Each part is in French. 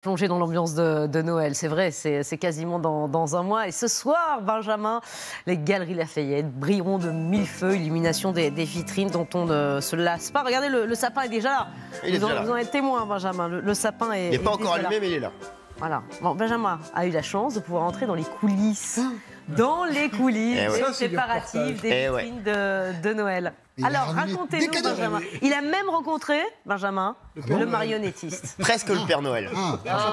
Plonger dans l'ambiance de Noël, c'est vrai, c'est quasiment dans un mois. Et ce soir, Benjamin, les Galeries Lafayette brilleront de mille feux, illumination des vitrines dont on ne se lasse pas. Regardez, le sapin est déjà là. Vous en êtes témoin, Benjamin. Le sapin est. Il n'est pas encore allumé, mais il est là. Voilà. Bon, Benjamin a eu la chance de pouvoir entrer dans les coulisses. Dans les coulisses des préparatifs, des vitrines de Noël. Alors, racontez-nous, Benjamin. Il a même rencontré, Benjamin, le marionnettiste. Presque le Père Noël.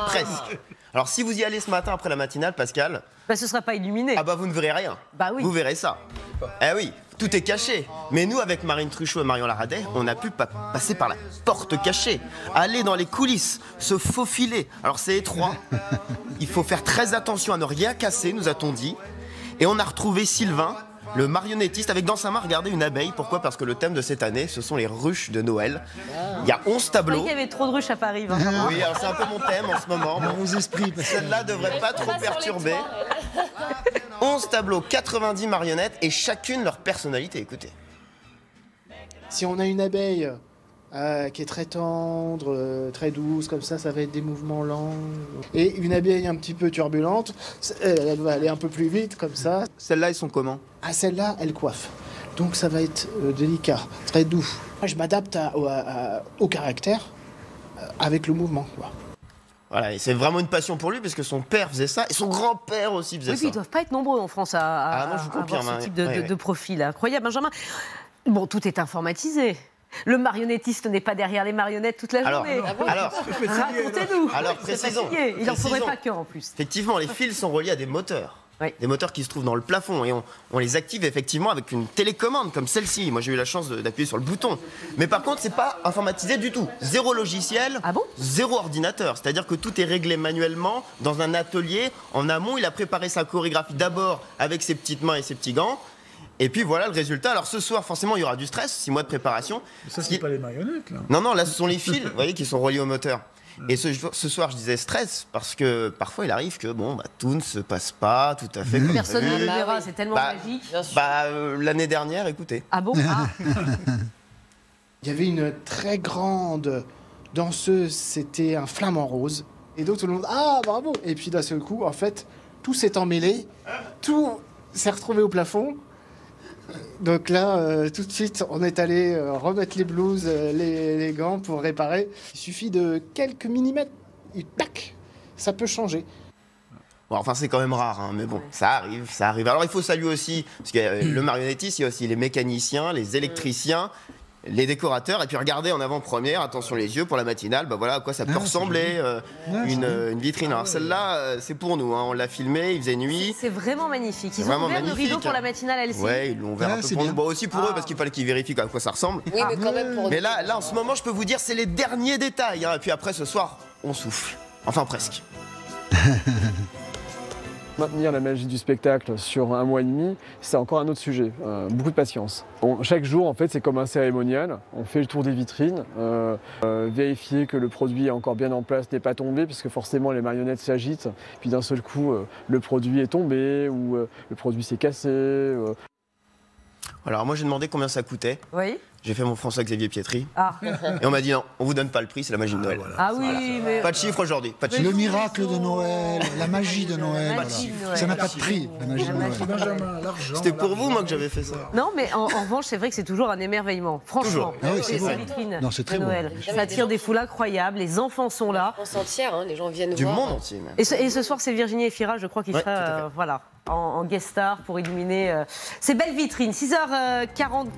Presque. Alors, si vous y allez ce matin après la matinale, Pascal... Bah, ce ne sera pas illuminé. Ah bah, vous ne verrez rien. Bah oui. Vous verrez ça. Eh oui, tout est caché. Mais nous, avec Marine Truchot et Marion Laradet, on a pu passer par la porte cachée, aller dans les coulisses, se faufiler. Alors, c'est étroit. Il faut faire très attention à ne rien casser, nous a-t-on dit. Et on a retrouvé Sylvain, le marionnettiste, avec dans sa main, regardez, une abeille. Pourquoi? Parce que le thème de cette année, ce sont les ruches de Noël. Il y a 11 tableaux. Il y avait trop de ruches à Paris. Oui, alors c'est un peu mon thème en ce moment. Dans vos esprits. Celle-là ne devrait pas trop perturber. 11 tableaux, 90 marionnettes et chacune leur personnalité. Écoutez. Si on a une abeille qui est très tendre, très douce, comme ça va être des mouvements lents. Et une abeille un petit peu turbulente, elle va aller un peu plus vite, comme ça. Celles-là, elles sont comment? Ah, celle-là, elle coiffe. Donc ça va être délicat, très doux. Je m'adapte au caractère avec le mouvement, quoi. Voilà, et c'est vraiment une passion pour lui, parce que son père faisait ça, et son grand-père aussi faisait ça. Oui, puis ils ne doivent pas être nombreux en France à avoir ce type de profil. Incroyable, Benjamin. Bon, tout est informatisé. Le marionnettiste n'est pas derrière les marionnettes toute la journée. Alors, racontez-nous. Alors, précisons. Il n'en faudrait pas qu'un en plus. Effectivement, les fils sont reliés à des moteurs. Oui. Des moteurs qui se trouvent dans le plafond et on les active effectivement avec une télécommande comme celle-ci. Moi j'ai eu la chance d'appuyer sur le bouton. Mais par contre c'est pas informatisé du tout. Zéro logiciel, zéro ordinateur. C'est-à-dire que tout est réglé manuellement dans un atelier. En amont il a préparé sa chorégraphie d'abord avec ses petites mains et ses petits gants. Et puis voilà le résultat. Alors ce soir forcément il y aura du stress, 6 mois de préparation. Ça c'est pas les marionnettes là. Non, là ce sont les fils, vous voyez, qui sont reliés au moteur. Et ce soir, je disais stress, parce que parfois il arrive que tout ne se passe pas tout à fait comme personne ne prévu. le verra, c'est tellement magique. L'année dernière, écoutez. Ah bon? Il y avait une très grande danseuse, c'était un flamant rose. Et donc tout le monde, ah bravo! Et puis d'un seul coup, en fait, tout s'est emmêlé, tout s'est retrouvé au plafond. Donc là, tout de suite, on est allé remettre les blouses, les gants pour réparer. Il suffit de quelques millimètres, et tac, ça peut changer. Bon, enfin, c'est quand même rare, hein, mais bon, ça arrive, ça arrive. Alors, il faut saluer aussi, parce que le marionnettiste, il y a aussi les mécaniciens, les électriciens, les décorateurs. Et puis, regardez en avant-première, attention les yeux pour la matinale, voilà à quoi ça peut ressembler, une vitrine. Alors, celle-là, c'est pour nous, hein, on l'a filmée, il faisait nuit. C'est vraiment magnifique. Ils ont ouvert le rideau pour la matinale, elle-ci. Oui, ils l'ont ouvert un peu pour nous. Bon, aussi pour eux, parce qu'il fallait qu'ils vérifient à quoi ça ressemble. Oui, mais quand même pour Mais là, en ce moment, je peux vous dire, c'est les derniers détails. Hein. Et puis après, ce soir, on souffle. Enfin, presque. Maintenir la magie du spectacle sur un mois et demi, c'est encore un autre sujet. Beaucoup de patience. Chaque jour, en fait, c'est comme un cérémonial. On fait le tour des vitrines, vérifier que le produit est encore bien en place, n'est pas tombé, parce que forcément les marionnettes s'agitent. Puis d'un seul coup, le produit est tombé ou le produit s'est cassé. Alors moi, j'ai demandé combien ça coûtait. Oui. J'ai fait mon François-Xavier Pietri. Ah. Et on m'a dit non, on vous donne pas le prix, c'est la magie de Noël. Ah oui, voilà. mais... Pas de chiffre aujourd'hui. Le miracle de Noël, la magie de Noël. Voilà. Ça n'a pas de prix, la magie de Noël. Benjamin, c'était pour vous, moi, que j'avais fait ça. Non, mais en revanche, c'est vrai que c'est toujours un émerveillement. Franchement, c'est ces vitrines très de Noël. beau. Ça attire des foules incroyables, les enfants sont là. La France entière, hein, les gens viennent du voir. monde entier, même. Et ce soir, c'est Virginie Efira, je crois, qui sera en guest star pour illuminer ces belles vitrines. 6h44.